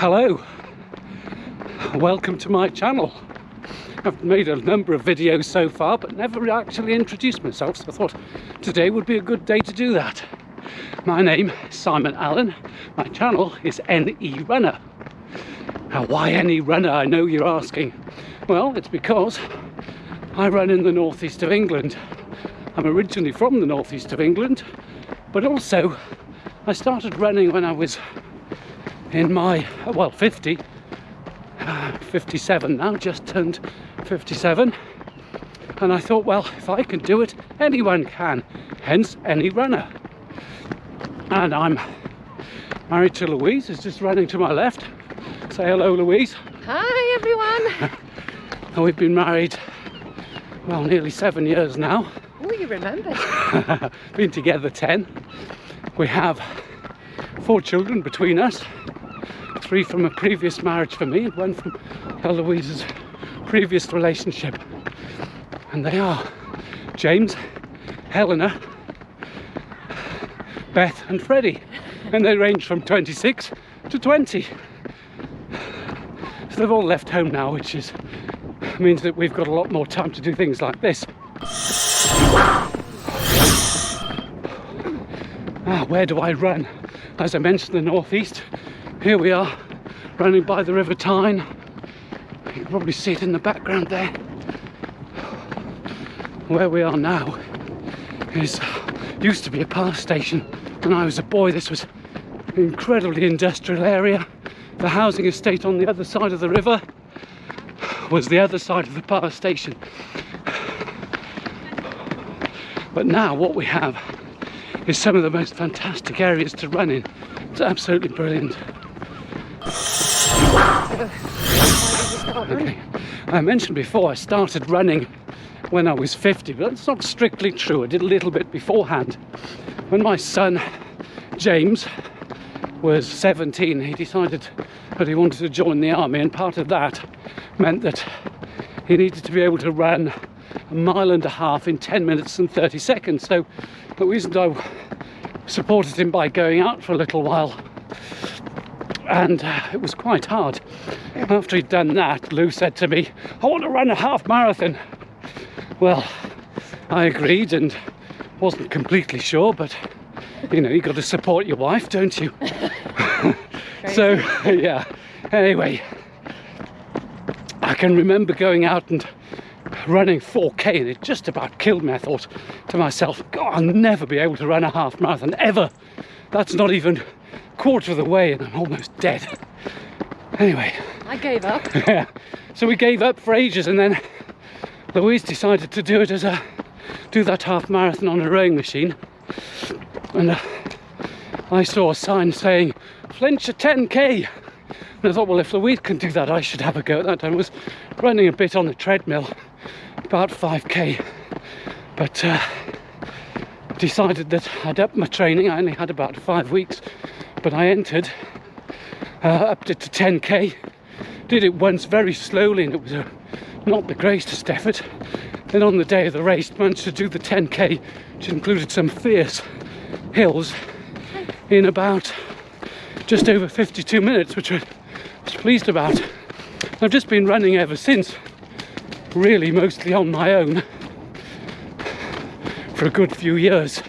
Hello, welcome to my channel. I've made a number of videos so far but never actually introduced myself, so I thought today would be a good day to do that. My name is Simon Allen, my channel is NE Runner. Now why NE Runner, I know you're asking. Well, it's because I run in the northeast of England. I'm originally from the northeast of England, but also I started running when I was in my, 57 now, just turned 57, and I thought, well, if I can do it, anyone can, hence NE Runner. And I'm married to Louise, who's just running to my left. Say hello, Louise. Hi everyone. And we've been married, well, nearly 7 years now. Oh, you remember. Been together 10. We have 4 children between us. 3 from a previous marriage for me and 1 from Louise's previous relationship. And they are James, Helena, Beth and Freddie. And they range from 26 to 20. So they've all left home now, which means that we've got a lot more time to do things like this. Where do I run? As I mentioned, the northeast. Here we are, running by the River Tyne. You can probably see it in the background there. Where we are now used to be a power station. When I was a boy, this was an incredibly industrial area. The housing estate on the other side of the river was the other side of the power station. But now what we have is some of the most fantastic areas to run in. It's absolutely brilliant. Okay. I mentioned before I started running when I was 50, but that's not strictly true. I did a little bit beforehand. When my son James was 17, he decided that he wanted to join the army, and part of that meant that he needed to be able to run 1.5 miles in 10 minutes and 30 seconds. So the reason I supported him by going out for a little while, and it was quite hard. After he'd done that, Lou said to me, I want to run a half marathon. Well, I agreed and wasn't completely sure, but you know, you've got to support your wife, don't you? So yeah, anyway, I can remember going out and running 4K, and it just about killed me. I thought to myself, God, I'll never be able to run a half marathon, ever. That's not even a quarter of the way and I'm almost dead. Anyway, I gave up. Yeah, so we gave up for ages, and then Louise decided to do that half marathon on a rowing machine, and I saw a sign saying Flintshire 10K, and I thought, well, if Louise can do that, I should have a go at that. I was running a bit on the treadmill, about 5K, but decided that I'd up my training. I only had about 5 weeks, but I entered, upped it to 10K, did it once very slowly, and it was not the greatest effort. Then on the day of the race, managed to do the 10K, which included some fierce hills, in about just over 52 minutes, which I was pleased about. I've just been running ever since, really mostly on my own, for a good few years.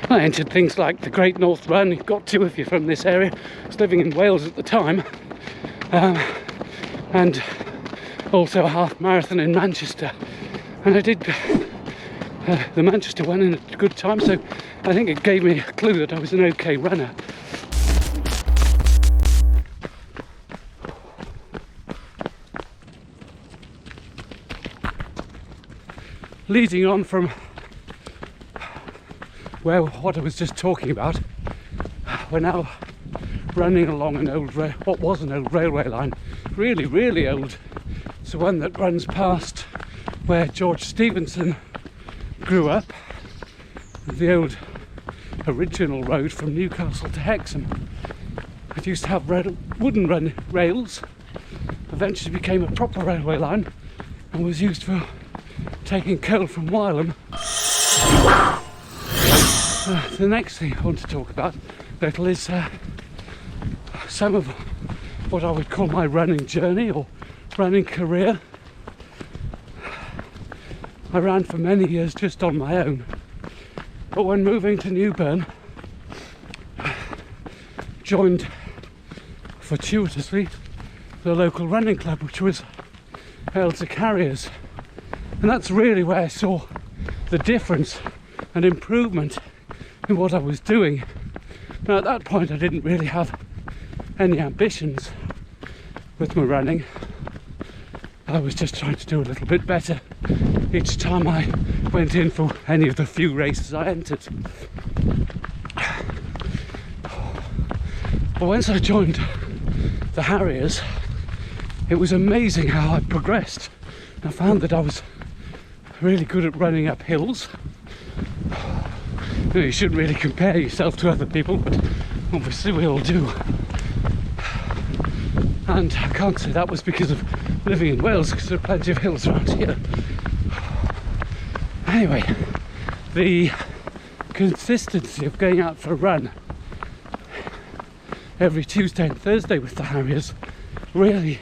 I entered things like the Great North Run. You've got to if you're from this area. I was living in Wales at the time, and also a half marathon in Manchester, and I did the Manchester one in a good time, so I think it gave me a clue that I was an okay runner. Leading on from what I was just talking about, we're now running along what was an old railway line, really old. It's the one that runs past where George Stephenson grew up, the old original road from Newcastle to Hexham. It used to have wooden rails, eventually became a proper railway line and was used for taking coal from Wylam. The next thing I want to talk about little is some of what I would call my running journey or running career. I ran for many years just on my own, but when moving to Newburn, joined fortuitously the local running club, which was Ailsa Carriers, and that's really where I saw the difference and improvement in what I was doing. Now at that point I didn't really have any ambitions with my running. I was just trying to do a little bit better each time I went in for any of the few races I entered. But once I joined the Harriers, it was amazing how I progressed. I found that I was really good at running up hills. You shouldn't really compare yourself to other people, but obviously we all do. And I can't say that was because of living in Wales, because there are plenty of hills around here. Anyway, the consistency of going out for a run every Tuesday and Thursday with the Harriers really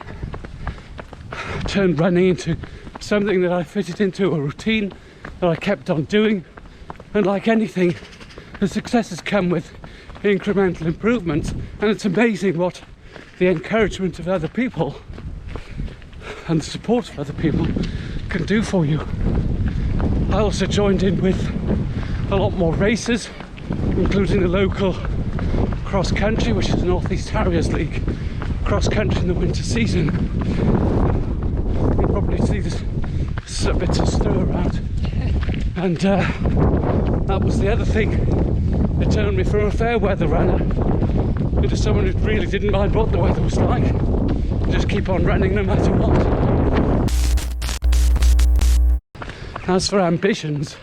turned running into something that I fitted into a routine that I kept on doing. And like anything, the successes come with incremental improvements, and it's amazing what the encouragement of other people and the support of other people can do for you. I also joined in with a lot more races, including the local cross country, which is the North East Harriers League cross country in the winter season. You'll probably see this a bit of stir around. And that was the other thing that turned me from a fair weather runner into someone who really didn't mind what the weather was like. Just keep on running no matter what. As for ambitions,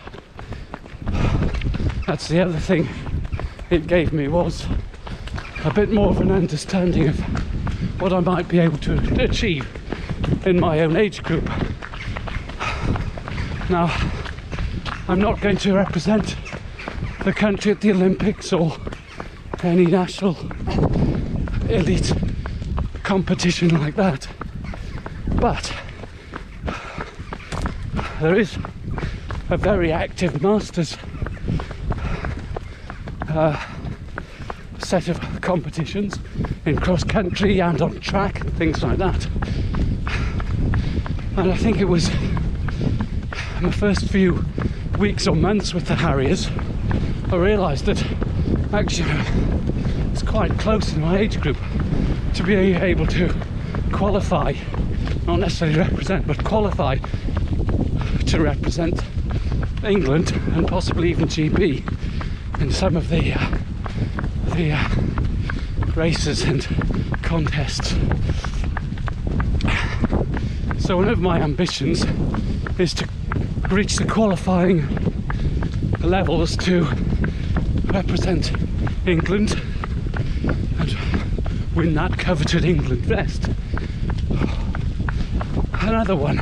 that's the other thing it gave me, was a bit more of an understanding of what I might be able to achieve in my own age group. Now, I'm not going to represent the country at the Olympics or any national elite competition like that, but there is a very active masters set of competitions in cross country and on track and things like that. And I think it was my first few weeks or months with the Harriers, I realised that actually it's quite close in my age group to be able to qualify, not necessarily represent, but qualify to represent England and possibly even GB in some of the races and contests. So one of my ambitions is to reach the qualifying levels to represent England and win that coveted England vest. Another one,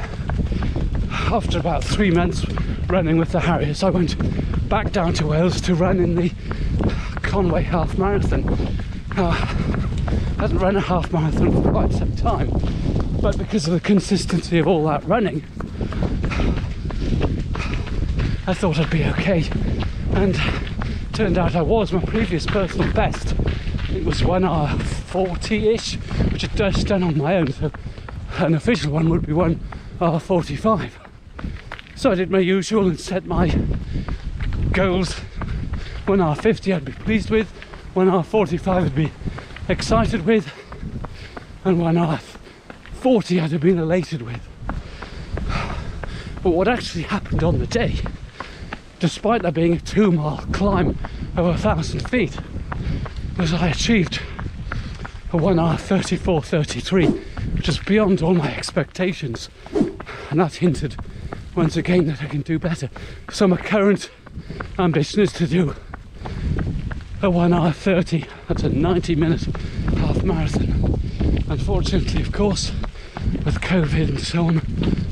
after about 3 months running with the Harriers, I went back down to Wales to run in the Conway Half Marathon. Now, I hadn't run a half marathon for quite some time, but because of the consistency of all that running, I thought I'd be okay, and turned out I was. My previous personal best, it was 1 hour 40-ish, which I'd just done on my own, so an official one would be 1 hour 45. So I did my usual and set my goals. 1 hour 50 I'd be pleased with, 1 hour 45 I'd be excited with, and 1 hour 40 I'd have been elated with. But what actually happened on the day, despite there being a 2-mile climb of 1,000 feet, was I achieved a 1 hour 34:33, which is beyond all my expectations, and that hinted once again that I can do better. So my current ambition is to do a 1 hour 30, that's a 90-minute half marathon. Unfortunately, of course, with COVID and so on,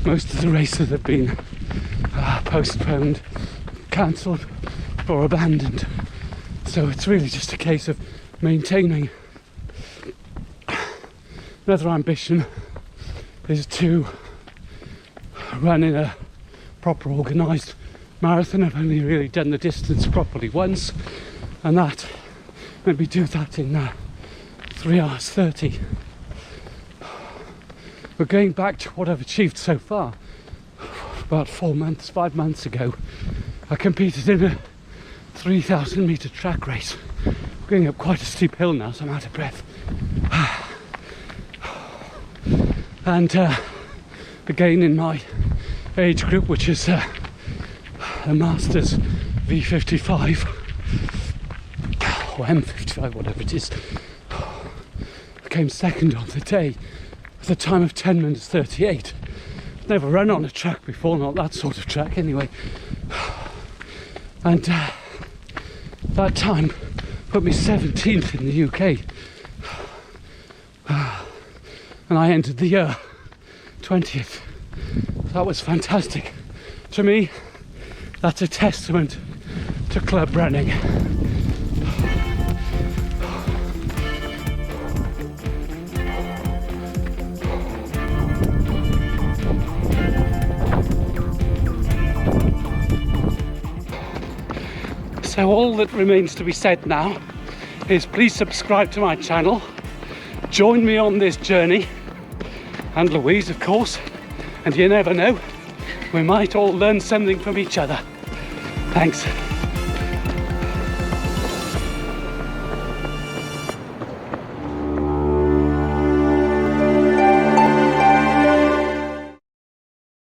most of the races have been postponed, cancelled or abandoned. So it's really just a case of maintaining Another ambition is to run in a proper organised marathon. I've only really done the distance properly once, and that maybe do that in 3 hours 30. But going back to what I've achieved so far, about 5 months ago, I competed in a 3,000 metre track race. Going up quite a steep hill now, so I'm out of breath. And again in my age group, which is a Masters V55 or M55, whatever it is, I came second on the day with a time of 10 minutes 38. I've never run on a track before, not that sort of track anyway. And that time put me 17th in the UK. And I entered the year 20th. That was fantastic. To me, that's a testament to club running. So all that remains to be said now is please subscribe to my channel, join me on this journey, and Louise of course, and you never know, we might all learn something from each other. Thanks.